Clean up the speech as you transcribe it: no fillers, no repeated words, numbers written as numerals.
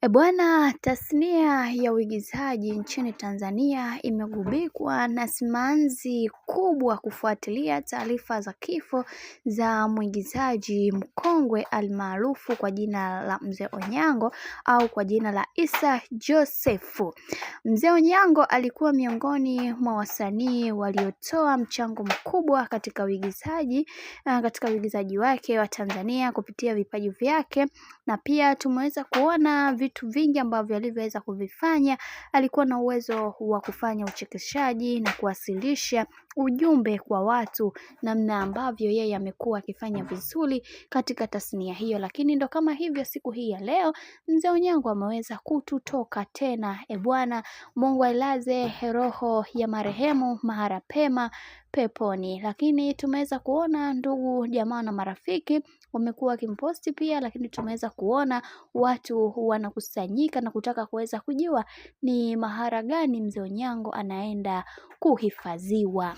Bwana, tasnia ya uigizaji nchini Tanzania imegubikwa na simanzi kubwa kufuatilia taarifa za kifo za mwigizaji mkongwe almaarufu kwa jina la Mzee Onyango au kwa jina la Issa Joseph. Mzee Onyango alikuwa miongoni mwa wasanii waliotoa mchango mkubwa katika uigizaji wake wa Tanzania kupitia vipaji vyake, na pia tumeweza kuona vitu vingi ambavyo alivyoweza kuvifanya. Alikuwa na uwezo wa kufanya uchekeshaji na kuwasilisha ujumbe kwa watu, namna ambavyo yeye amekuwa akifanya vizuri katika tasnia hiyo. Lakini ndo kama hivyo, siku hii ya leo Mzee Onyango ameweza kututoka tena. Bwana, Mungu ailaze roho ya marehemu mahali pema peponi. Lakini tumeweza kuona ndugu jamaa na marafiki wamekuwa wakimposti pia, lakini tumeweza kuona watu wanakusanyika na kutaka kuweza kujua ni mahali gani Mzee Onyango anaenda kuhifadhiwa.